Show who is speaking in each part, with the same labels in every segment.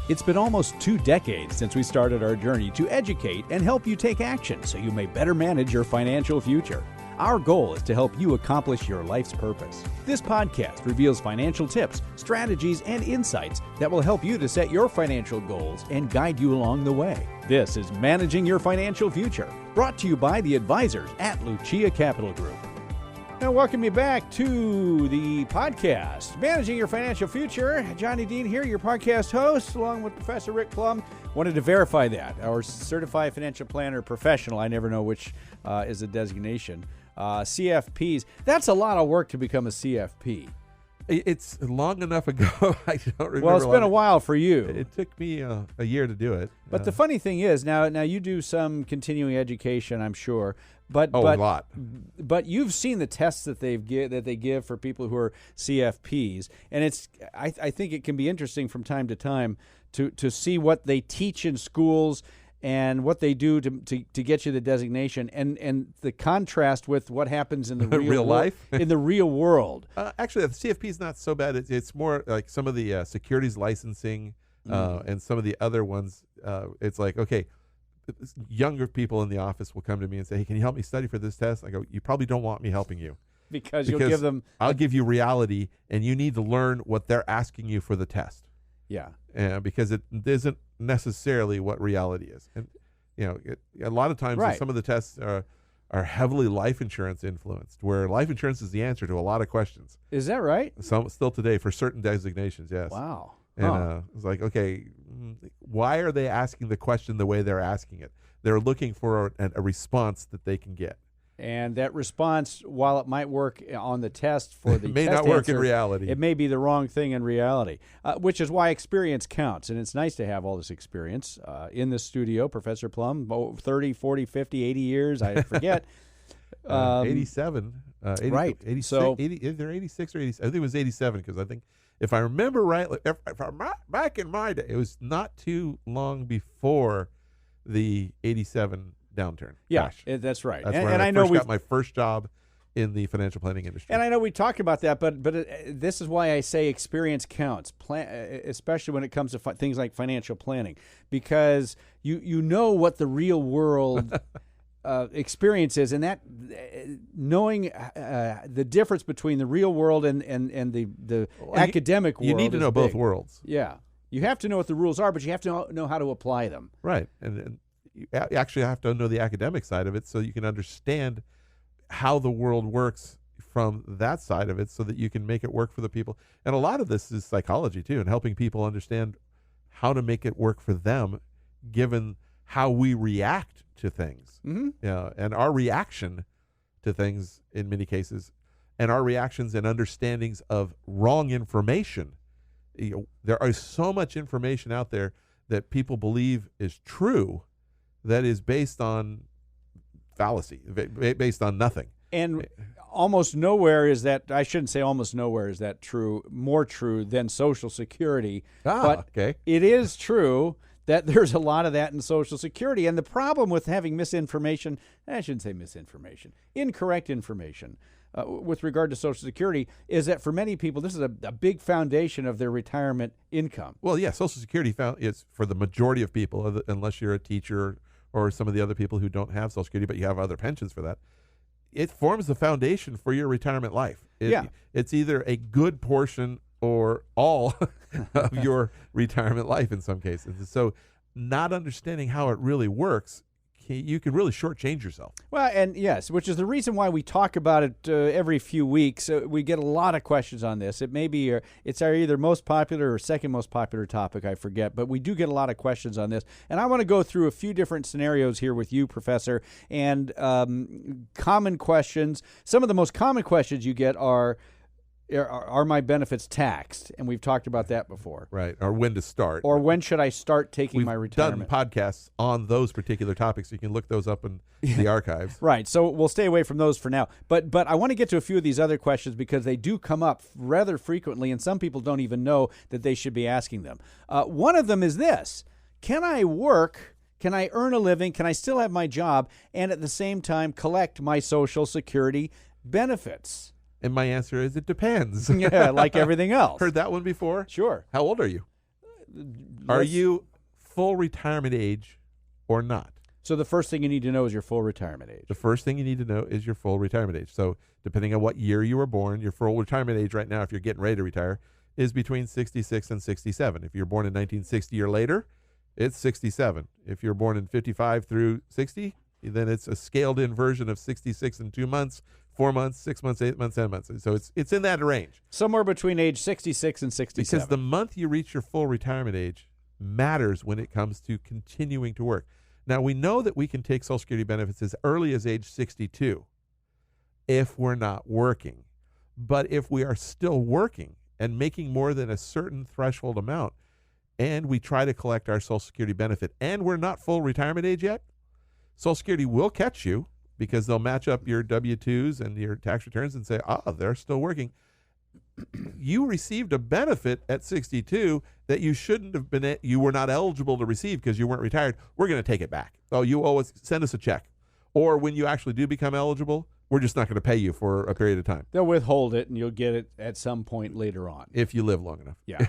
Speaker 1: It's been almost 2 decades since we started our journey to educate and help you take action so you may better manage your financial future. Our goal is to help you accomplish your life's purpose. This podcast reveals financial tips, strategies, and insights that will help you to set your financial goals and guide you along the way. This is Managing Your Financial Future, brought to you by the advisors at Lucia Capital Group. Now, welcome you back to the podcast, Managing Your Financial Future. Johnny Dean here, your podcast host, along with Professor Rick Plum. Wanted to verify that. Our Certified Financial Planner Professional, I never know which is the designation. CFPs, that's a lot of work to become a CFP.
Speaker 2: It's long enough ago, I don't remember.
Speaker 1: Well, it's been a while for you.
Speaker 2: It took me a year to do it.
Speaker 1: But the funny thing is, now you do some continuing education, I'm sure. But
Speaker 2: a lot.
Speaker 1: But you've seen the tests that they give for people who are CFPs, and I think it can be interesting from time to time to see what they teach in schools and what they do to get you the designation, and the contrast with what happens in the
Speaker 2: real life,
Speaker 1: in the real world.
Speaker 2: Actually, the CFP is not so bad. It's more like some of the securities licensing and some of the other ones. It's like, okay, younger people in the office will come to me and say, "Hey, can you help me study for this test?" I go, "You probably don't want me helping you
Speaker 1: because you'll give them.
Speaker 2: I'll give you reality, and you need to learn what they're asking you for the test."
Speaker 1: Yeah,
Speaker 2: because it isn't necessarily what reality is, and a lot of times some of the tests are heavily life insurance influenced, where life insurance is the answer to a lot of questions.
Speaker 1: Is that right?
Speaker 2: Some still today for certain designations, yes.
Speaker 1: Wow.
Speaker 2: And it's like, okay, why are they asking the question the way they're asking it? They're looking for a response that they can get.
Speaker 1: And that response, while it might work on the test for the
Speaker 2: it may
Speaker 1: test
Speaker 2: not work
Speaker 1: answer,
Speaker 2: in reality.
Speaker 1: It may be the wrong thing in reality, which is why experience counts. And it's nice to have all this experience in the studio. Professor Plum, 30, 40, 50, 80 years, I forget.
Speaker 2: 87. 80,
Speaker 1: right.
Speaker 2: 86,
Speaker 1: so,
Speaker 2: 80, is there 86 or 87? I think it was 87 because I think, if I remember right, back in my day, it was not too long before the 87 downturn.
Speaker 1: Yeah, that's right.
Speaker 2: That's when I got my first job in the financial planning industry.
Speaker 1: And I know we talked about that, but this is why I say experience counts, especially when it comes to things like financial planning, because you know what the real world experience is, and that knowing the difference between the real world and the academic world.
Speaker 2: You need to know both worlds.
Speaker 1: Yeah. You have to know what the rules are, but you have to know how to apply them.
Speaker 2: Right. And you actually have to know the academic side of it so you can understand how the world works from that side of it so that you can make it work for the people. And a lot of this is psychology, too, and helping people understand how to make it work for them given how we react to things.
Speaker 1: Mm-hmm.
Speaker 2: And our reaction to things in many cases, and our reactions and understandings of wrong information. There is so much information out there that people believe is true that is based on fallacy, based on nothing.
Speaker 1: And almost nowhere is that, I shouldn't say almost nowhere is that true, more true than Social Security. But
Speaker 2: okay.
Speaker 1: It is true that there's a lot of that in Social Security. And the problem with having misinformation, I shouldn't say misinformation, incorrect information with regard to Social Security is that for many people, this is a big foundation of their retirement income.
Speaker 2: Well, yeah, Social Security is for the majority of people, unless you're a teacher or some of the other people who don't have Social Security, but you have other pensions for that. It forms the foundation for your retirement life. It's either a good portion or all of your retirement life in some cases. So not understanding how it really works, you can really shortchange yourself.
Speaker 1: Well, and yes, which is the reason why we talk about it every few weeks. We get a lot of questions on this. It may be it's our either most popular or second most popular topic, I forget, but we do get a lot of questions on this. And I want to go through a few different scenarios here with you, Professor, and common questions. Some of the most common questions you get are my benefits taxed? And we've talked about that before.
Speaker 2: Right. Or when to start.
Speaker 1: Or when should I start taking my retirement?
Speaker 2: We've done podcasts on those particular topics. So you can look those up in the archives.
Speaker 1: Right. So we'll stay away from those for now. But I want to get to a few of these other questions because they do come up rather frequently, and some people don't even know that they should be asking them. One of them is this. Can I work? Can I earn a living? Can I still have my job and at the same time collect my Social Security benefits?
Speaker 2: And my answer is it depends.
Speaker 1: Yeah, like everything else.
Speaker 2: Heard that one before?
Speaker 1: Sure.
Speaker 2: How old are you? Are you full retirement age or not?
Speaker 1: So the first thing you need to know is your full retirement age.
Speaker 2: The first thing you need to know is your full retirement age. So depending on what year you were born, your full retirement age right now, if you're getting ready to retire, is between 66 and 67. If you're born in 1960 or later, it's 67. If you're born in 55 through 60, then it's a scaled-in version of 66 in 2 months, 4 months, 6 months, 8 months, 10 months. So it's in that range.
Speaker 1: Somewhere between age 66 and 67.
Speaker 2: Because the month you reach your full retirement age matters when it comes to continuing to work. Now, we know that we can take Social Security benefits as early as age 62 if we're not working. But if we are still working and making more than a certain threshold amount, and we try to collect our Social Security benefit, and we're not full retirement age yet, Social Security will catch you because they'll match up your W-2s and your tax returns and say, they're still working. You received a benefit at 62 that you shouldn't have been, you were not eligible to receive because you weren't retired. We're going to take it back. Oh, you owe us, send us a check. Or when you actually do become eligible, we're just not going to pay you for a period of time.
Speaker 1: They'll withhold it, and you'll get it at some point later on.
Speaker 2: If you live long enough.
Speaker 1: Yeah.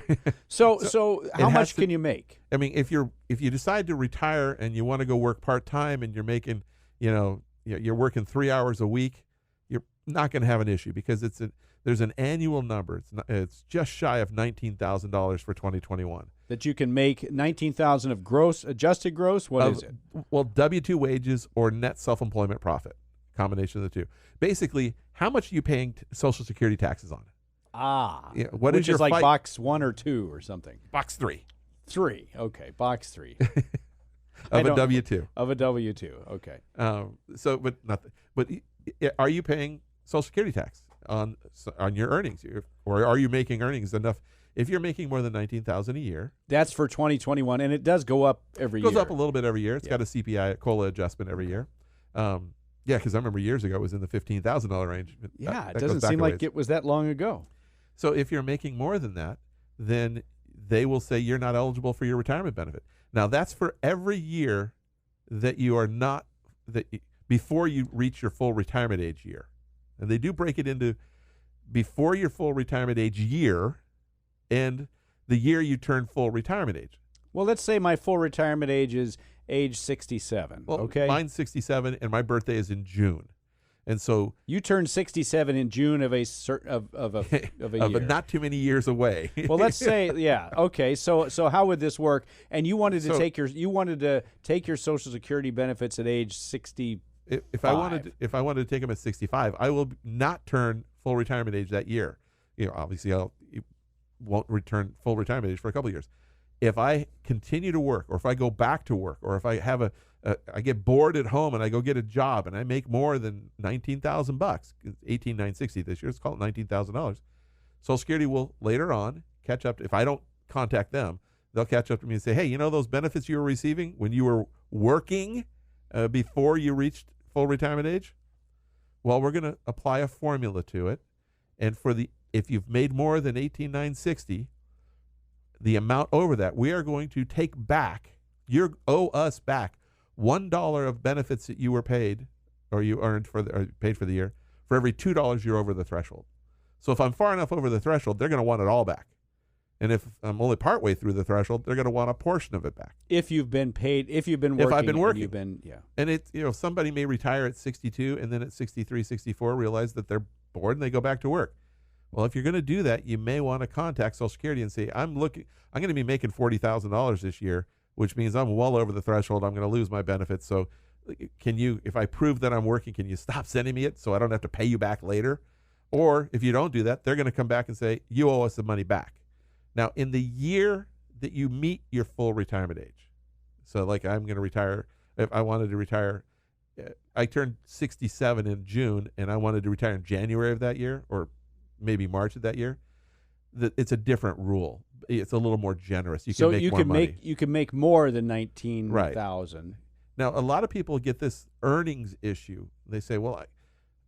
Speaker 1: So how much can you make?
Speaker 2: I mean, if you decide to retire and you want to go work part-time and you're making, you're working 3 hours a week, you're not going to have an issue because there's an annual number. It's just shy of $19,000 for 2021.
Speaker 1: That you can make $19,000 of gross, adjusted gross? What is it?
Speaker 2: Well, W-2 wages or net self-employment profit, combination of the two. Basically, how much are you paying Social Security taxes on?
Speaker 1: Which is like box 1 or 2 or something?
Speaker 2: Box 3.
Speaker 1: 3, okay, box 3.
Speaker 2: Of a W-2.
Speaker 1: Of a W-2, okay.
Speaker 2: But are you paying Social Security tax on your earnings, or are you making earnings enough? If you're making more than $19,000 a year,
Speaker 1: that's for 2021, and it does go up every year.
Speaker 2: It goes up a little bit every year. It's got a CPI COLA adjustment every year. Because I remember years ago it was in the $15,000 range.
Speaker 1: It doesn't seem like it was that long ago.
Speaker 2: So if you're making more than that, then they will say you're not eligible for your retirement benefit. Now that's for every year that you are not before you reach your full retirement age year. And they do break it into before your full retirement age year and the year you turn full retirement age.
Speaker 1: Well, let's say my full retirement age is age 67.
Speaker 2: Well,
Speaker 1: okay.
Speaker 2: Mine's 67, and my birthday is in June, and so
Speaker 1: you turn 67 in June of a year,
Speaker 2: not too many years away.
Speaker 1: Well, let's say, okay. So how would this work? And you wanted to take your Social Security benefits at age 60.
Speaker 2: If I wanted to take them at 65, I will not turn full retirement age that year. Obviously, I won't return full retirement age for a couple of years. If I continue to work, or if I go back to work, or if I have I get bored at home and I go get a job and I make more than $19,000, $18,960 this year, let's call it $19,000. Social Security will later on catch up. If I don't contact them, they'll catch up to me and say, hey, those benefits you were receiving when you were working before you reached full retirement age? Well, we're going to apply a formula to it. And if you've made more than $18,960, the amount over that, we are going to take back, you owe us back $1 of benefits that you were paid or you earned or paid for the year for every $2 you're over the threshold. So if I'm far enough over the threshold, they're going to want it all back. And if I'm only partway through the threshold, they're going to want a portion of it back.
Speaker 1: If you've been paid, if you've been working.
Speaker 2: If I've been working. And somebody may retire at 62 and then at 63, 64 realize that they're bored and they go back to work. Well, if you're going to do that, you may want to contact Social Security and say, I'm going to be making $40,000 this year, which means I'm well over the threshold. I'm going to lose my benefits. So if I prove that I'm working, can you stop sending me it so I don't have to pay you back later? Or if you don't do that, they're going to come back and say, you owe us the money back. Now, in the year that you meet your full retirement age, so like I'm going to retire, if I wanted to retire, I turned 67 in June and I wanted to retire in January of that year or maybe March of that year, it's a different rule. It's a little more generous. You can make more than $19,000. Right. Now, a lot of people get this earnings issue. They say, well,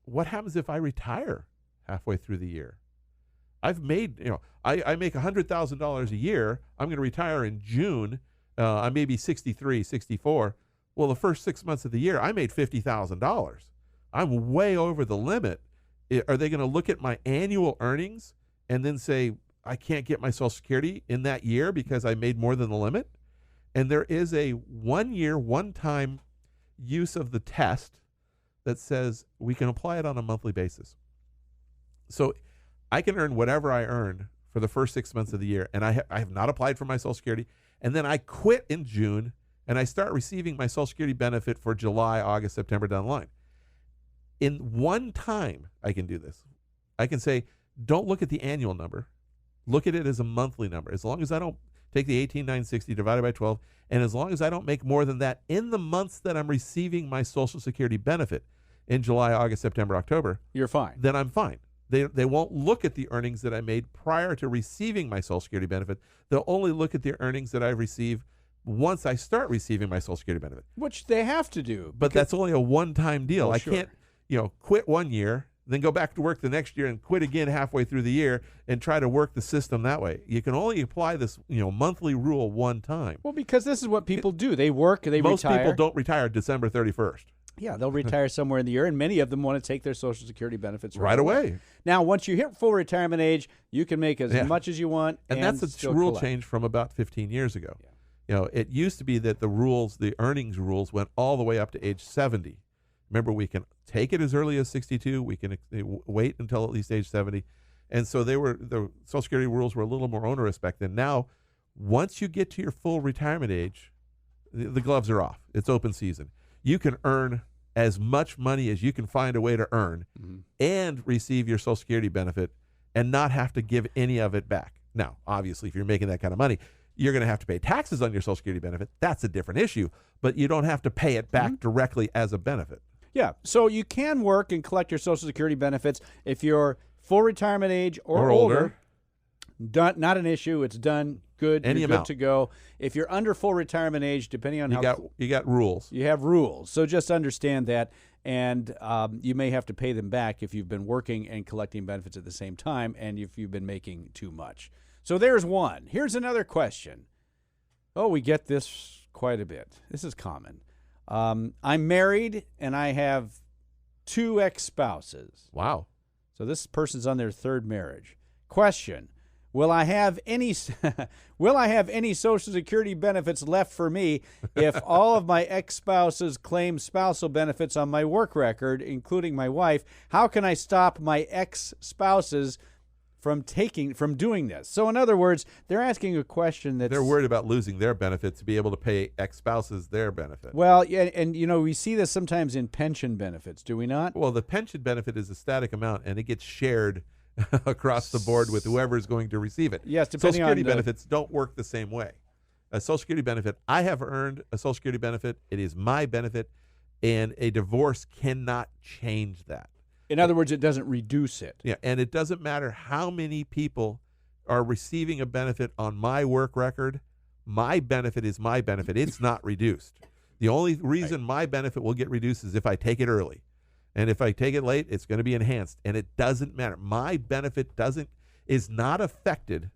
Speaker 2: what happens if I retire halfway through the year? I've made, I make $100,000 a year. I'm going to retire in June. I may be 63, 64. Well, the first 6 months of the year, I made $50,000. I'm way over the limit. Are they going to look at my annual earnings and then say, I can't get my Social Security in that year because I made more than the limit. And there is a 1 year, one-time use of the test that says we can apply it on a monthly basis. So I can earn whatever I earn for the first 6 months of the year, and I have not applied for my Social Security, and then I quit in June, and I start receiving my Social Security benefit for July, August, September down the line. In one time, I can do this. I can say, don't look at the annual number. Look at it as a monthly number. As long as I don't take the 18,960 divided by 12, and as long as I don't make more than that in the months that I'm receiving my Social Security benefit in July, August, September, October,
Speaker 1: you're fine.
Speaker 2: Then I'm fine. They won't look at the earnings that I made prior to receiving my Social Security benefit. They'll only look at the earnings that I receive once I start receiving my Social Security benefit.
Speaker 1: Which they have to do.
Speaker 2: But that's only a one-time deal.
Speaker 1: Well,
Speaker 2: I
Speaker 1: sure.
Speaker 2: can't, quit 1 year, then go back to work the next year and quit again halfway through the year and try to work the system that way. You can only apply this, monthly rule one time.
Speaker 1: Well, because this is what people do. They work, they
Speaker 2: Most
Speaker 1: retire.
Speaker 2: people don't retire December 31st.
Speaker 1: Yeah, they'll retire somewhere in the year, and many of them want to take their Social Security benefits
Speaker 2: right away.
Speaker 1: Now, once you hit full retirement age, you can make as much as you want,
Speaker 2: and that's a rule change from about 15 years ago. Yeah. It used to be that the earnings rules went all the way up to age 70. Remember, we can take it as early as 62. We can wait until at least age 70. And so the Social Security rules were a little more onerous back then. Now, once you get to your full retirement age, the gloves are off. It's open season. You can earn as much money as you can find a way to earn and receive your Social Security benefit and not have to give any of it back. Now, obviously, if you're making that kind of money, you're going to have to pay taxes on your Social Security benefit. That's a different issue, but you don't have to pay it back directly as a benefit.
Speaker 1: Yeah, so you can work and collect your Social Security benefits if you're full retirement age or older. Not an issue. It's done. Good.
Speaker 2: Any
Speaker 1: you're
Speaker 2: amount.
Speaker 1: Good to go. If you're under full retirement age, depending on
Speaker 2: you got rules.
Speaker 1: You have rules. So just understand that, and you may have to pay them back if you've been working and collecting benefits at the same time, and if you've been making too much. So there's one. Here's another question. Oh, we get this quite a bit. This is common. I'm married, and I have 2 ex-spouses.
Speaker 2: Wow.
Speaker 1: So this person's on their third marriage. Question: Will I have any Social Security benefits left for me if all of my ex-spouses claim spousal benefits on my work record, including my wife? How can I stop my ex-spouses from doing this? So in other words, they're asking a question that
Speaker 2: they're worried about losing their benefit to be able to pay ex-spouses their benefit.
Speaker 1: Well, yeah, and we see this sometimes in pension benefits, do we not?
Speaker 2: Well, the pension benefit is a static amount, and it gets shared across the board with whoever is going to receive it.
Speaker 1: Yes,
Speaker 2: Social
Speaker 1: depending
Speaker 2: Security
Speaker 1: on
Speaker 2: benefits don't work the same way. A Social Security benefit, I have earned a Social Security benefit. It is my benefit, and a divorce cannot change that.
Speaker 1: In other words, it doesn't reduce it.
Speaker 2: Yeah, and it doesn't matter how many people are receiving a benefit on my work record. My benefit is my benefit. It's not reduced. The only reason my benefit will get reduced is if I take it early. And if I take it late, it's going to be enhanced. And it doesn't matter. My benefit is not affected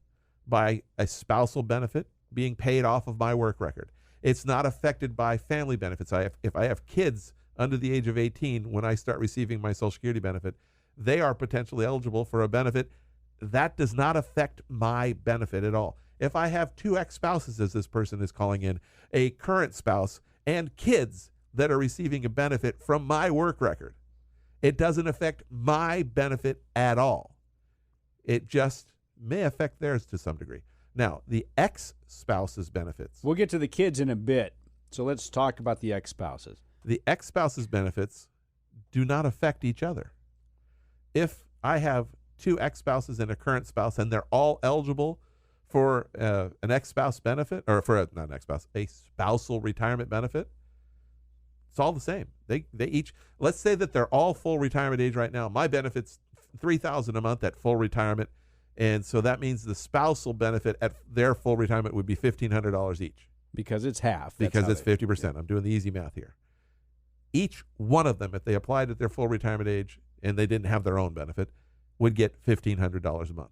Speaker 2: by a spousal benefit being paid off of my work record. It's not affected by family benefits. If I have kids under the age of 18, when I start receiving my Social Security benefit, they are potentially eligible for a benefit. That does not affect my benefit at all. If I have 2 ex-spouses, as this person is calling in, a current spouse, and kids that are receiving a benefit from my work record, it doesn't affect my benefit at all. It just may affect theirs to some degree. Now, the ex-spouse's benefits.
Speaker 1: We'll get to the kids in a bit, so let's talk about the ex-spouses.
Speaker 2: The ex-spouse's benefits do not affect each other. If I have 2 ex-spouses and a current spouse, and they're all eligible for an ex-spouse benefit, or not an ex-spouse, a spousal retirement benefit, it's all the same. They each, let's say that they're all full retirement age right now. My benefit's $3,000 a month at full retirement, and so that means the spousal benefit at their full retirement would be $1,500 each.
Speaker 1: Because it's half.
Speaker 2: Because it's 50%. I'm doing the easy math here. Each one of them, if they applied at their full retirement age and they didn't have their own benefit, would get $1,500 a month.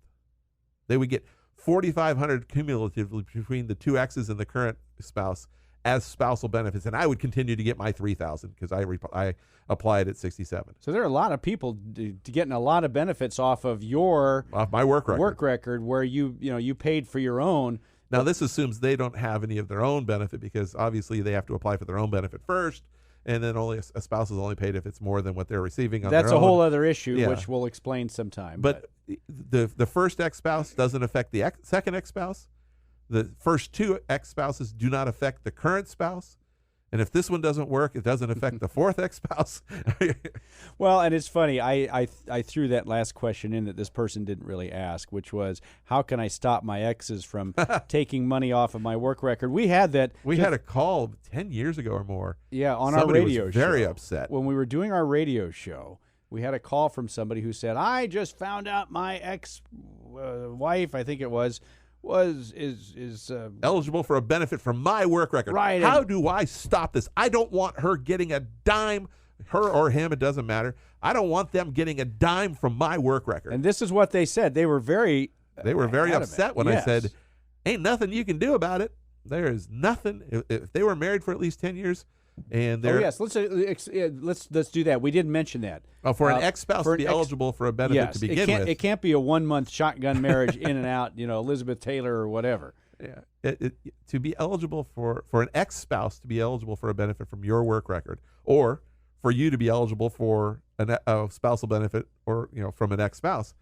Speaker 2: They would get $4,500 cumulatively between the 2 exes and the current spouse as spousal benefits, and I would continue to get my $3,000 because I applied at 67.
Speaker 1: So there are a lot of people getting a lot of benefits off of
Speaker 2: my work
Speaker 1: record where you paid for your own.
Speaker 2: Now this assumes they don't have any of their own benefit, because obviously they have to apply for their own benefit first, and then only a spouse is only paid if it's more than what they're receiving on
Speaker 1: That's
Speaker 2: their
Speaker 1: a
Speaker 2: own.
Speaker 1: whole other issue, which we'll explain sometime.
Speaker 2: But the first ex-spouse doesn't affect the second ex-spouse. The first two ex-spouses do not affect the current spouse. And if this one doesn't work, it doesn't affect the fourth ex-spouse.
Speaker 1: Well, and it's funny. I threw that last question in that this person didn't really ask, which was, how can I stop my exes from taking money off of my work record? We had that.
Speaker 2: We had a call 10 years ago or more.
Speaker 1: Yeah, on
Speaker 2: Somebody
Speaker 1: our radio
Speaker 2: was
Speaker 1: show.
Speaker 2: very upset.
Speaker 1: When we were doing our radio show, we had a call from somebody who said, I just found out my ex-wife, I think it was
Speaker 2: eligible for a benefit from my work record.
Speaker 1: Right.
Speaker 2: How do I stop this? I don't want her getting a dime, her or him, it doesn't matter. I don't want them getting a dime from my work record.
Speaker 1: And this is what they said. They were very
Speaker 2: upset when I said, ain't nothing you can do about it. There is nothing. If they were married for at least 10 years, and they're...
Speaker 1: Oh, yes. Let's do that. We didn't mention that.
Speaker 2: For an ex-spouse to be eligible for a benefit to begin with.
Speaker 1: It can't be a 1-month shotgun marriage in and out, Elizabeth Taylor or whatever.
Speaker 2: Yeah. To be eligible for an ex-spouse to be eligible for a benefit from your work record, or for you to be eligible for a spousal benefit or from an ex-spouse,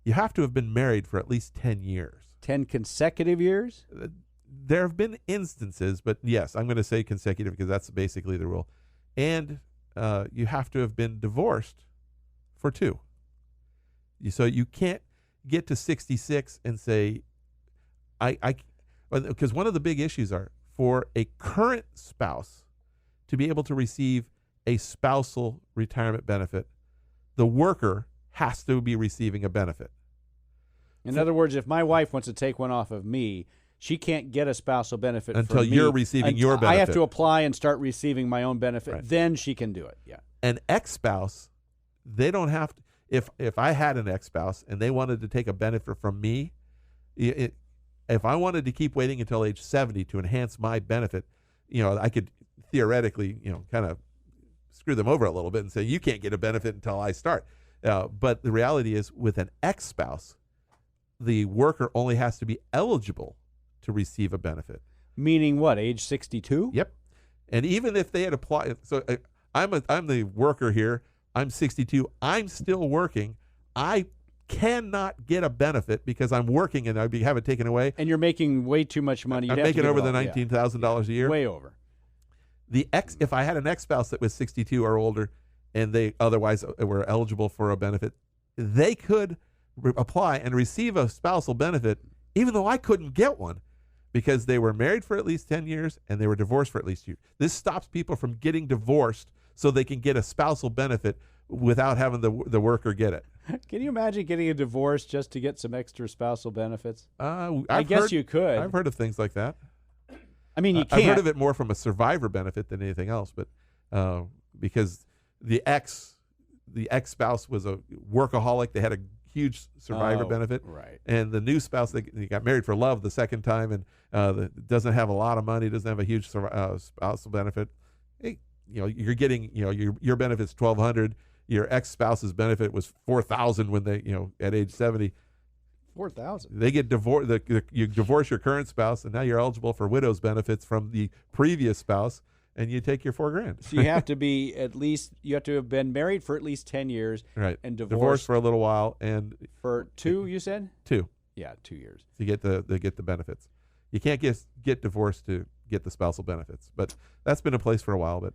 Speaker 2: you have to have been married for at least 10 years.
Speaker 1: 10 consecutive years?
Speaker 2: There have been instances, but yes, I'm going to say consecutive because that's basically the rule. And you have to have been divorced for 2. So you can't get to 66 and say, because one of the big issues are for a current spouse to be able to receive a spousal retirement benefit, the worker has to be receiving a benefit.
Speaker 1: In other words, if my wife wants to take one off of me, she can't get a spousal benefit
Speaker 2: until
Speaker 1: from me
Speaker 2: you're receiving your benefit.
Speaker 1: I have to apply and start receiving my own benefit.
Speaker 2: Right.
Speaker 1: Then she can do it. Yeah.
Speaker 2: An ex-spouse, they don't have to. If I had an ex-spouse and they wanted to take a benefit from me, if I wanted to keep waiting until age 70 to enhance my benefit, I could theoretically, kind of screw them over a little bit and say, you can't get a benefit until I start. But the reality is, with an ex-spouse, the worker only has to be eligible to receive a benefit.
Speaker 1: Meaning what? Age 62?
Speaker 2: Yep. And even if they had applied, so I'm the worker here. I'm 62. I'm still working. I cannot get a benefit because I'm working and I have it taken away.
Speaker 1: And you're making way too much money.
Speaker 2: I'm making over the $19,000 a year.
Speaker 1: Way over.
Speaker 2: If I had an ex-spouse that was 62 or older and they otherwise were eligible for a benefit, they could apply and receive a spousal benefit even though I couldn't get one, because they were married for at least 10 years and they were divorced for at least 2 years. This stops people from getting divorced so they can get a spousal benefit without having the worker get it.
Speaker 1: Can you imagine getting a divorce just to get some extra spousal benefits?
Speaker 2: I
Speaker 1: guess you could.
Speaker 2: I've heard of things like that.
Speaker 1: I mean, you can't.
Speaker 2: I've heard of it more from a survivor benefit than anything else, but because the ex-spouse was a workaholic, they had a huge survivor benefit,
Speaker 1: right? And
Speaker 2: the new spouse, they got married for love the second time, and doesn't have a lot of money, doesn't have a huge spousal benefit. Hey, you're getting your benefit's $1,200. Your ex-spouse's benefit was $4,000 when they at age 70.
Speaker 1: $4,000.
Speaker 2: They get divorced. You divorce your current spouse, and now you're eligible for widow's benefits from the previous spouse, and you take your $4,000.
Speaker 1: So you have to be you have to have been married for at least 10 years,
Speaker 2: right?
Speaker 1: And
Speaker 2: divorced for a little while, and
Speaker 1: for 2, you said
Speaker 2: 2.
Speaker 1: Yeah, 2 years.
Speaker 2: To get the benefits. You can't get divorced to get the spousal benefits, but that's been in place for a while. But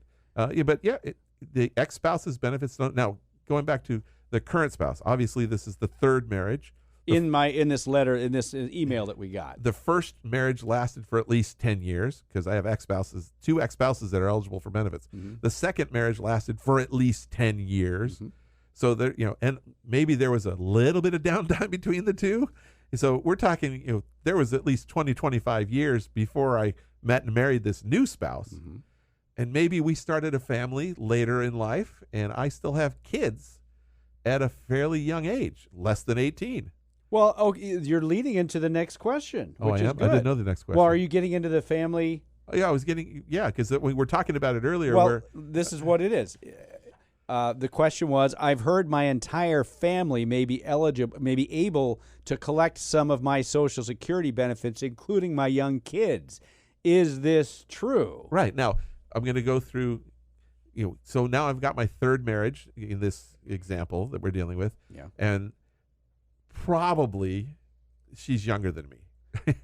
Speaker 2: the ex-spouse's benefits don't. Now, going back to the current spouse, obviously this is the third marriage.
Speaker 1: In this email that we got,
Speaker 2: the first marriage lasted for at least 10 years because I have two ex-spouses that are eligible for benefits.
Speaker 1: Mm-hmm.
Speaker 2: The second marriage lasted for at least 10 years. Mm-hmm. So there, and maybe there was a little bit of downtime between the two. So we're talking, there was at least 20, 25 years before I met and married this new spouse.
Speaker 1: Mm-hmm.
Speaker 2: And maybe we started a family later in life, and I still have kids at a fairly young age, less than 18.
Speaker 1: Well, you're leading into the next question.
Speaker 2: Oh,
Speaker 1: which
Speaker 2: I
Speaker 1: is
Speaker 2: am?
Speaker 1: good.
Speaker 2: I didn't know the next question.
Speaker 1: Well, are you getting into the family
Speaker 2: Yeah, I was getting, because we were talking about it earlier.
Speaker 1: Well, this is what it is. The question was, I've heard my entire family may be able to collect some of my Social Security benefits, including my young kids. Is this true?
Speaker 2: Right. Now, I'm going to go through, so now I've got my third marriage in this example that we're dealing with.
Speaker 1: Yeah.
Speaker 2: And probably she's younger than me.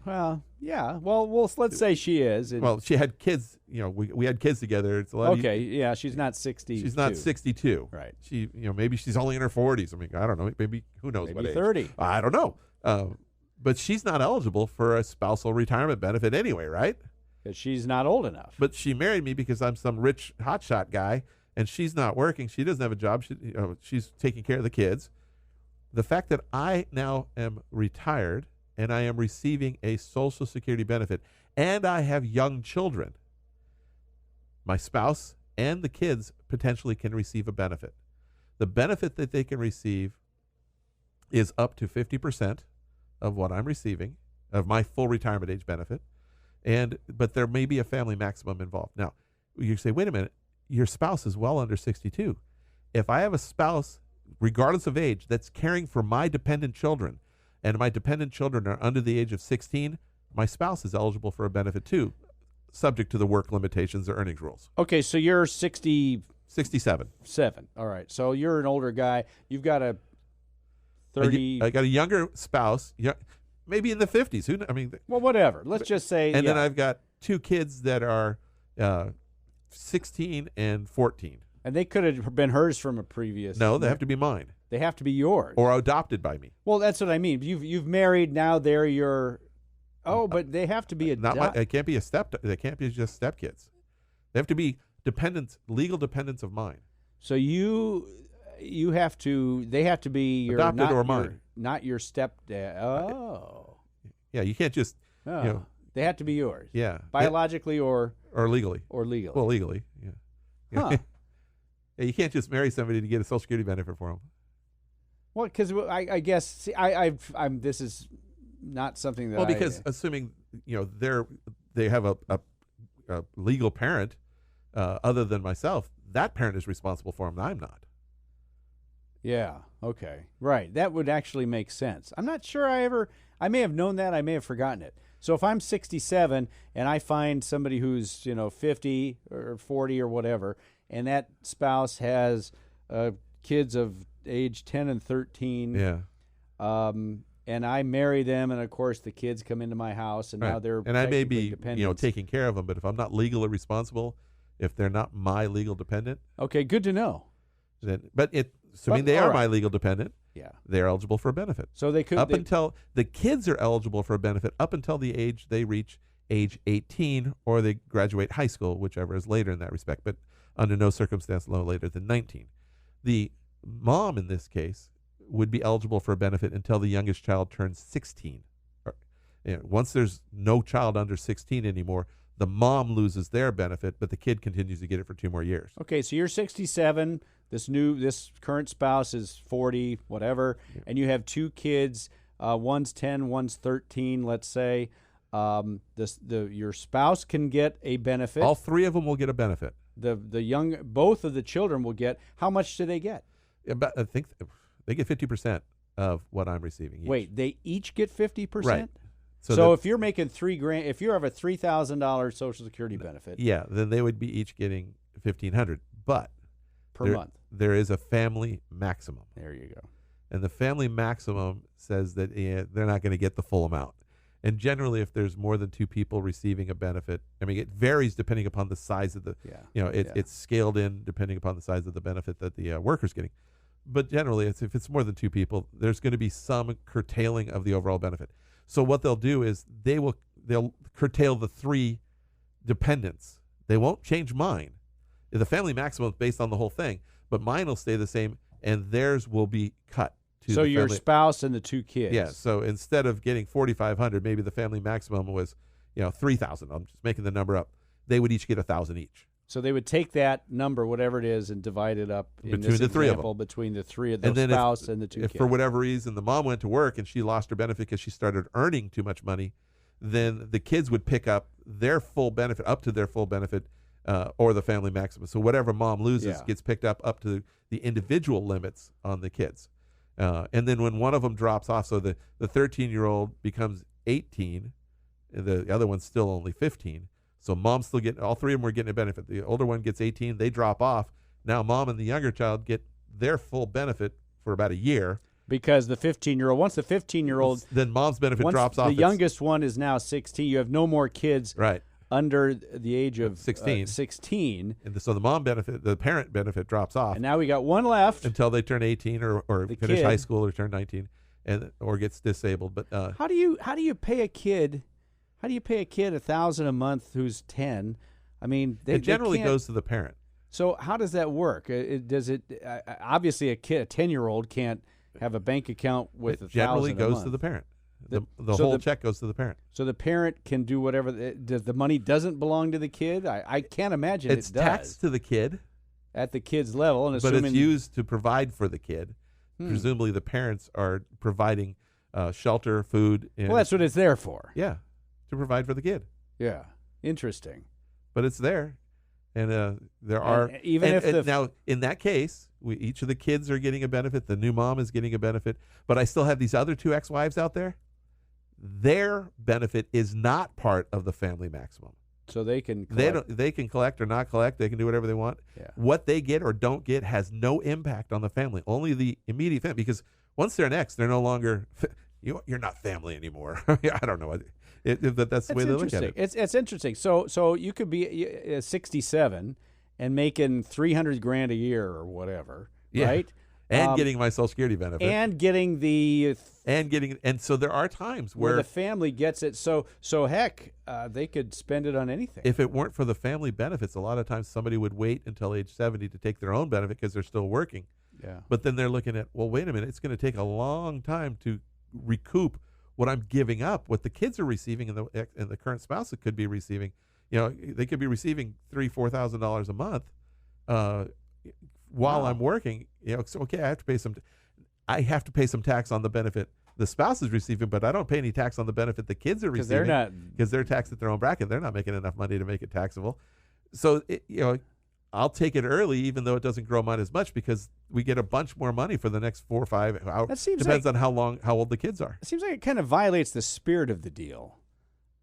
Speaker 1: Well, yeah. Well, let's say she is.
Speaker 2: Well, she had kids. We had kids together. It's a lot.
Speaker 1: Okay, yeah. She's not 60.
Speaker 2: She's not 62.
Speaker 1: Right.
Speaker 2: She, maybe she's only in her 40s. I mean, I don't know. Maybe who knows what age?
Speaker 1: 30.
Speaker 2: I don't know. But she's not eligible for a spousal retirement benefit anyway, right?
Speaker 1: Because she's not old enough.
Speaker 2: But she married me because I'm some rich hotshot guy, and she's not working. She doesn't have a job. She's taking care of the kids. The fact that I now am retired and I am receiving a Social Security benefit, and I have young children, my spouse and the kids potentially can receive a benefit. The benefit that they can receive is up to 50% of what I'm receiving, of my full retirement age benefit, but there may be a family maximum involved. Now, you say, wait a minute, your spouse is well under 62. If I have a spouse, regardless of age, that's caring for my dependent children, and my dependent children are under the age of 16, my spouse is eligible for a benefit too, subject to the work limitations or earnings rules.
Speaker 1: Okay, so you're
Speaker 2: 67.
Speaker 1: All right, so you're an older guy. You've got a 30.
Speaker 2: I got a younger spouse, maybe in the 50s.
Speaker 1: Well, whatever. Let's just say.
Speaker 2: And then I've got two kids that are 16 and 14.
Speaker 1: And they could have been hers from a previous.
Speaker 2: No, they have to be mine.
Speaker 1: They have to be yours.
Speaker 2: Or adopted by me.
Speaker 1: Well, that's what I mean. You've married, now they're your. Oh, but they have to be
Speaker 2: It can't be they can't be just stepkids. They have to be legal dependents of mine.
Speaker 1: So you have to. They have to be your
Speaker 2: adopted or mine,
Speaker 1: not your stepdad. Oh.
Speaker 2: Yeah, you can't just.
Speaker 1: Oh. They have to be yours.
Speaker 2: Yeah.
Speaker 1: Biologically or
Speaker 2: legally.
Speaker 1: Or legally.
Speaker 2: Well, legally. Yeah.
Speaker 1: Huh.
Speaker 2: Yeah, you can't just marry somebody to get a Social Security benefit for them.
Speaker 1: Well, because I guess see, I'm. This is not something that.
Speaker 2: Well, because assuming they have a legal parent other than myself, that parent is responsible for them. I'm not.
Speaker 1: Yeah. Okay. Right. That would actually make sense. I'm not sure I may have known that. I may have forgotten it. So if I'm 67 and I find somebody who's 50 or 40 or whatever, and that spouse has kids of age 10 and 13.
Speaker 2: Yeah.
Speaker 1: And I marry them, and of course the kids come into my house, and now they're
Speaker 2: I may be
Speaker 1: dependents.
Speaker 2: taking care of them, but if I'm not legally responsible, if they're not my legal dependent,
Speaker 1: okay, good to know.
Speaker 2: Then, assuming they are my legal dependent,
Speaker 1: yeah,
Speaker 2: they're eligible for a benefit.
Speaker 1: So they could
Speaker 2: until the kids are eligible for a benefit up until the age they reach age 18 or they graduate high school, whichever is later in that respect, but under no circumstance no later than 19. The mom in this case would be eligible for a benefit until the youngest child turns 16. Once there's no child under 16 anymore, the mom loses their benefit, but the kid continues to get it for 2 more years.
Speaker 1: Okay, so you're 67. This current spouse is 40, whatever, and you have 2 kids. One's 10, one's 13. Let's say your spouse can get a benefit.
Speaker 2: All 3 of them will get a benefit.
Speaker 1: Both of the children will get. How much do they get?
Speaker 2: I think they get 50% of what I'm receiving each.
Speaker 1: Wait, they each get 50%?
Speaker 2: Right.
Speaker 1: So if you're making $3,000, if you have a $3,000 Social Security benefit,
Speaker 2: yeah, then they would be each getting $1,500, but
Speaker 1: per month.
Speaker 2: There is a family maximum.
Speaker 1: There you go.
Speaker 2: And the family maximum says that they're not going to get the full amount. And generally, if there's more than 2 people receiving a benefit, I mean, it varies depending upon the size of the. Yeah. It's scaled in depending upon the size of the benefit that the worker's getting. But generally, if it's more than 2 people, there's going to be some curtailing of the overall benefit. So what they'll do is they'll curtail the 3 dependents. They won't change mine. The family maximum is based on the whole thing, but mine will stay the same, and theirs will be cut.
Speaker 1: So your spouse and the 2 kids.
Speaker 2: Yeah. So instead of getting $4,500, maybe the family maximum was $3,000. I'm just making the number up. They would each get $1,000 each.
Speaker 1: So they would take that number, whatever it is, and divide it up
Speaker 2: between the 3 of them.
Speaker 1: Between the 3 of the spouse and the 2 kids.
Speaker 2: If for whatever reason the mom went to work and she lost her benefit because she started earning too much money, then the kids would pick up their full benefit, up to their full benefit, or the family maximum. So whatever mom loses gets picked up to the individual limits on the kids. And then when one of them drops off, so the 13-year-old becomes 18, and the other one's still only 15. So mom's still getting, all three of them were getting a benefit. The older one gets 18, they drop off. Now mom and the younger child get their full benefit for about a year.
Speaker 1: Because the 15-year-old, once the 15-year-old,
Speaker 2: then mom's benefit drops off.
Speaker 1: The youngest one is now 16. You have no more kids under the age of 16.
Speaker 2: And so the mom benefit, the parent benefit drops off.
Speaker 1: And now we got one left
Speaker 2: until they turn 18 or finish high school or turn 19, or gets disabled. But
Speaker 1: how do you pay a kid? How do you pay a kid $1,000 a month who's 10? I mean,
Speaker 2: it generally goes to the parent.
Speaker 1: So how does that work? Does it obviously a 10-year-old can't have a bank account with $1,000 a month. It generally
Speaker 2: goes to the parent. The whole check goes to the parent.
Speaker 1: So the parent can do whatever. The money doesn't belong to the kid? I can't imagine
Speaker 2: it's
Speaker 1: it does.
Speaker 2: It's taxed to the kid.
Speaker 1: At the kid's level. And
Speaker 2: but it's used to provide for the kid. Presumably the parents are providing shelter, food.
Speaker 1: Well, that's what it's there for.
Speaker 2: Yeah, to provide for the kid.
Speaker 1: Yeah, interesting.
Speaker 2: But it's there. And there are. Now, in that case, each of the kids are getting a benefit. The new mom is getting a benefit. But I still have these other two ex-wives out there. Their benefit is not part of the family maximum.
Speaker 1: So they can collect.
Speaker 2: They can collect or not collect. They can do whatever they want.
Speaker 1: Yeah. What
Speaker 2: they get or don't get has no impact on the family. Only the immediate family. Because once they're an ex, they're no longer. You're not family anymore. I don't know. That's the way they look at it.
Speaker 1: It's interesting. So you could be 67 and making $300,000 a year or whatever, right?
Speaker 2: And getting my Social Security benefit. And so there are times where
Speaker 1: the family gets it. So heck, they could spend it on anything.
Speaker 2: If it weren't for the family benefits, a lot of times somebody would wait until age 70 to take their own benefit because they're still working.
Speaker 1: Yeah.
Speaker 2: But then they're looking at, well, wait a minute, it's going to take a long time to recoup what I'm giving up, what the kids are receiving, and the current spouse could be receiving. They could be receiving $3,000-$4,000 a month while I'm working. So okay, I have to pay some tax on the benefit the spouse is receiving, but I don't pay any tax on the benefit the kids are receiving because they're taxed at their own bracket. They're not making enough money to make it taxable. So I'll take it early, even though it doesn't grow mine as much, because we get a bunch more money for the next 4 or 5 hours. Depends on how old the kids are.
Speaker 1: It seems like it kind of violates the spirit of the deal.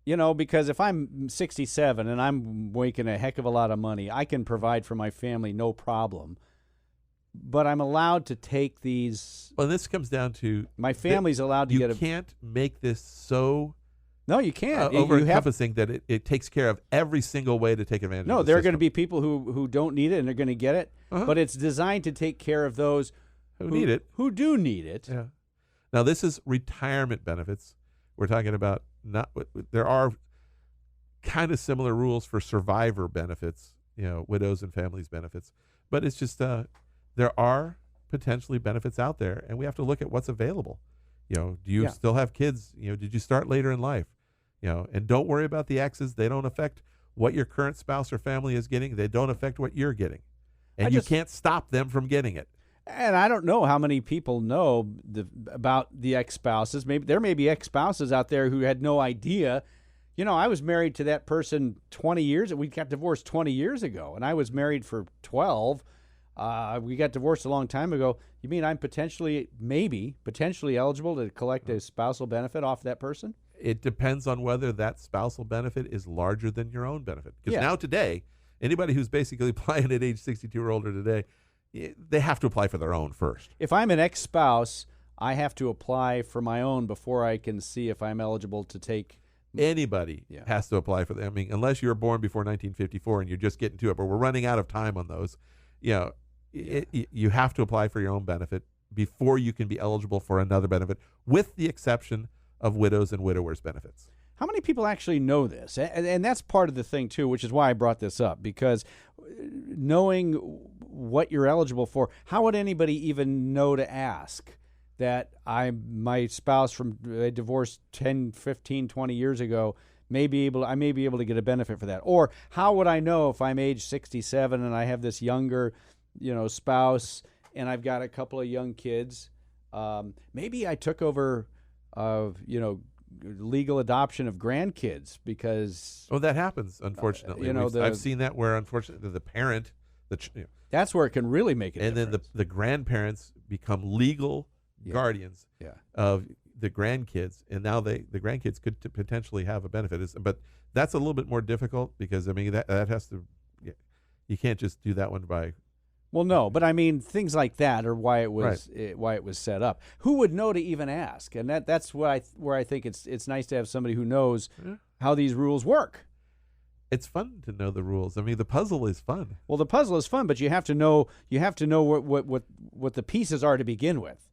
Speaker 1: Because if I'm 67 and I'm making a heck of a lot of money, I can provide for my family, no problem. But I'm allowed to take these.
Speaker 2: Well, this comes down to
Speaker 1: my family's allowed to get.
Speaker 2: You can't make this so.
Speaker 1: No, you can't.
Speaker 2: Over-encompassing that it takes care of every single way to take advantage of the
Speaker 1: there are
Speaker 2: system.
Speaker 1: going to be people who don't need it and they're going to get it. But it's designed to take care of those
Speaker 2: who need it.
Speaker 1: Who do need it.
Speaker 2: Yeah. Now, this is retirement benefits. We're talking about there are kind of similar rules for survivor benefits, widows and families benefits. But it's just there are potentially benefits out there, and we have to look at what's available. Do you still have kids? Did you start later in life? And don't worry about the exes. They don't affect what your current spouse or family is getting. They don't affect what you're getting. And you can't stop them from getting it.
Speaker 1: And I don't know how many people know about the ex-spouses. Maybe there may be ex-spouses out there who had no idea. I was married to that person 20 years. We got divorced 20 years ago, and I was married for 12. We got divorced a long time ago. You mean I'm potentially eligible to collect a spousal benefit off that person?
Speaker 2: It depends on whether that spousal benefit is larger than your own benefit. Because now today, anybody who's basically applying at age 62 or older today, they have to apply for their own first.
Speaker 1: If I'm an ex-spouse, I have to apply for my own before I can see if I'm eligible to take.
Speaker 2: Anybody has to apply for them. I mean, unless you were born before 1954 and you're just getting to it, but we're running out of time on those. You have to apply for your own benefit before you can be eligible for another benefit, with the exception of widows and widowers benefits.
Speaker 1: How many people actually know this? And that's part of the thing, too, which is why I brought this up, because knowing what you're eligible for, how would anybody even know to ask that my spouse from divorced 10, 15, 20 years ago I may be able to get a benefit for that? Or how would I know if I'm age 67 and I have this younger, spouse and I've got a couple of young kids? Maybe I took over, legal adoption of grandkids because
Speaker 2: that happens, unfortunately. I've seen that where unfortunately the parent,
Speaker 1: that's where it can really make a difference.
Speaker 2: And then the grandparents become legal guardians of the grandkids, and now the grandkids could potentially have a benefit. But that's a little bit more difficult because that has to. You can't just do that one by.
Speaker 1: Well, no, but I mean things like that are why it was set up. Who would know to even ask? And that's where I think it's nice to have somebody who knows how these rules work.
Speaker 2: It's fun to know the rules. I mean, the puzzle is fun.
Speaker 1: Well, the puzzle is fun, but you have to know what the pieces are to begin with.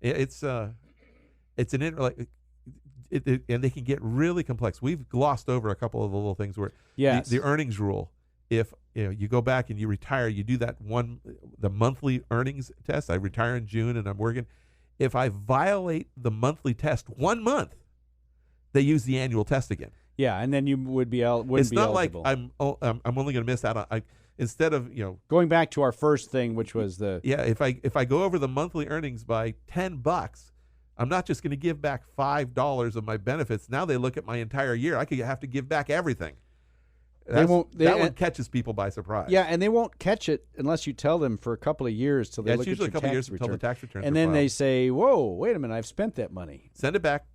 Speaker 2: It's an and they can get really complex. We've glossed over a couple of the little things where the earnings rule. If you go back and you retire, you do the monthly earnings test. I retire in June and I'm working. If I violate the monthly test 1 month, they use the annual test again.
Speaker 1: Yeah, and then you wouldn't be eligible.
Speaker 2: It's not like I'm only going to miss out on. Instead of
Speaker 1: going back to our first thing, which was
Speaker 2: if I go over the monthly earnings by $10, I'm not just going to give back $5 of my benefits. Now they look at my entire year. I could have to give back everything. That one catches people by surprise.
Speaker 1: Yeah, and they won't catch it unless you tell them for a couple of years till they look at your tax return.
Speaker 2: It's usually a couple of years until the tax return.
Speaker 1: And then they say, "Whoa, wait a minute! I've spent that money.
Speaker 2: Send it back.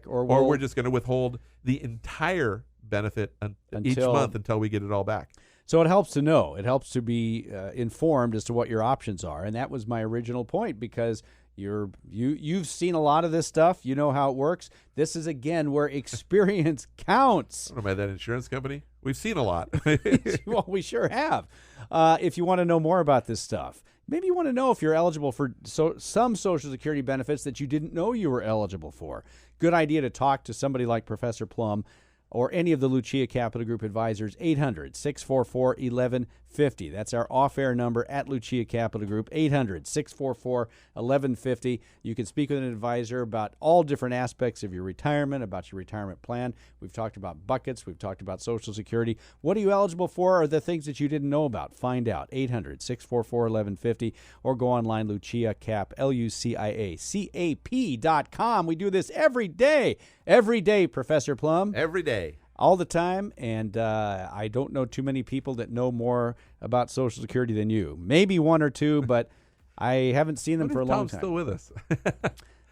Speaker 1: Or
Speaker 2: we're just going to withhold the entire benefit each month until we get it all back."
Speaker 1: So it helps to know. It helps to be informed as to what your options are, and that was my original point because. You've seen a lot of this stuff. You know how it works. This is, again, where experience counts.
Speaker 2: What am I, that insurance company? We've seen a lot.
Speaker 1: Well, we sure have. If you want to know more about this stuff, maybe you want to know if you're eligible for some Social Security benefits that you didn't know you were eligible for. Good idea to talk to somebody like Professor Plum or any of the Lucia Capital Group advisors. 800-644-1150. That's our off-air number at Lucia Capital Group, 800-644-1150. You can speak with an advisor about all different aspects of your retirement, about your retirement plan. We've talked about buckets. We've talked about Social Security. What are you eligible for are the things that you didn't know about. Find out, 800-644-1150, or go online, LuciaCap, LuciaCap.com. We do this every day. Every day, Professor Plum.
Speaker 2: Every day.
Speaker 1: All the time, and I don't know too many people that know more about Social Security than you. Maybe one or two, but I haven't seen them for a long time.
Speaker 2: Tom's still with us.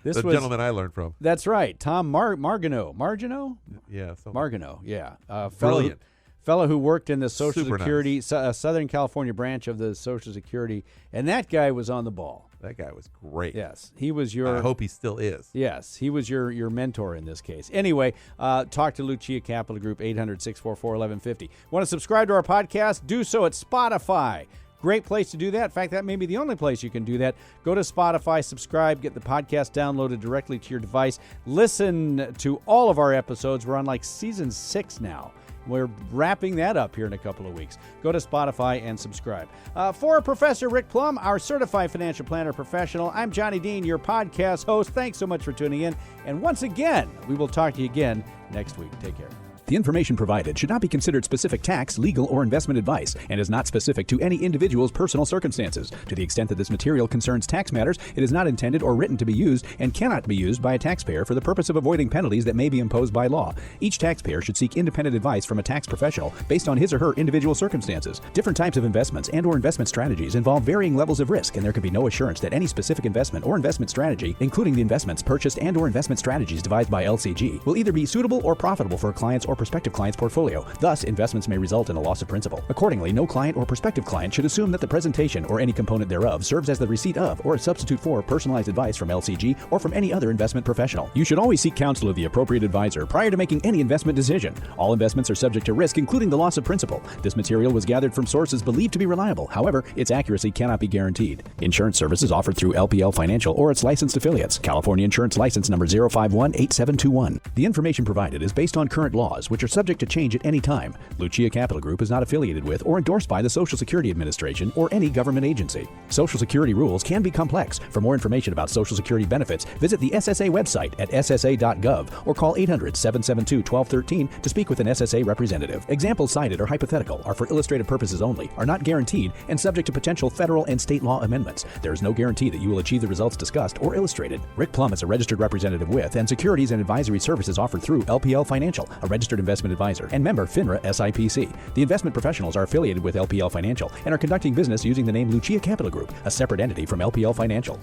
Speaker 1: The
Speaker 2: gentleman I learned from.
Speaker 1: That's right, Tom Margineau. Margineau?
Speaker 2: Yeah.
Speaker 1: Margineau, yeah.
Speaker 2: Brilliant.
Speaker 1: Fellow who worked in the Social
Speaker 2: Super
Speaker 1: Security,
Speaker 2: nice.
Speaker 1: Southern California branch of the Social Security, and that guy was on the ball.
Speaker 2: That guy was great.
Speaker 1: Yes, he was your.
Speaker 2: I hope he still is.
Speaker 1: Yes, he was your mentor in this case. Anyway, talk to Lucia Capital Group, 800-644-1150. Want to subscribe to our podcast? Do so at Spotify. Great place to do that. In fact, that may be the only place you can do that. Go to Spotify, subscribe, get the podcast downloaded directly to your device. Listen to all of our episodes. We're on like season 6 now. We're wrapping that up here in a couple of weeks. Go to Spotify and subscribe. For Professor Rick Plum, our certified financial planner professional, I'm Johnny Dean, your podcast host. Thanks so much for tuning in. And once again, we will talk to you again next week. Take care.
Speaker 3: The information provided should not be considered specific tax, legal, or investment advice and is not specific to any individual's personal circumstances. To the extent that this material concerns tax matters, it is not intended or written to be used and cannot be used by a taxpayer for the purpose of avoiding penalties that may be imposed by law. Each taxpayer should seek independent advice from a tax professional based on his or her individual circumstances. Different types of investments and or investment strategies involve varying levels of risk, and there can be no assurance that any specific investment or investment strategy, including the investments purchased and or investment strategies devised by LCG, will either be suitable or profitable for a client's or prospective client's portfolio. Thus, investments may result in a loss of principal. Accordingly, no client or prospective client should assume that the presentation or any component thereof serves as the receipt of or a substitute for personalized advice from LCG or from any other investment professional. You should always seek counsel of the appropriate advisor prior to making any investment decision. All investments are subject to risk, including the loss of principal. This material was gathered from sources believed to be reliable. However, its accuracy cannot be guaranteed. Insurance services offered through LPL Financial or its licensed affiliates. California Insurance License Number 0518721. The information provided is based on current laws. laws, which are subject to change at any time. Lucia Capital Group is not affiliated with or endorsed by the Social Security Administration or any government agency. Social Security rules can be complex. For more information about Social Security benefits, visit the SSA website at ssa.gov or call 800-772-1213 to speak with an SSA representative. Examples cited are hypothetical, are for illustrative purposes only, are not guaranteed, and subject to potential federal and state law amendments. There is no guarantee that you will achieve the results discussed or illustrated. Rick Plum is a registered representative with and securities and advisory services offered through LPL Financial, a registered investment advisor, and member FINRA SIPC. The investment professionals are affiliated with LPL Financial and are conducting business using the name Lucia Capital Group, a separate entity from LPL Financial.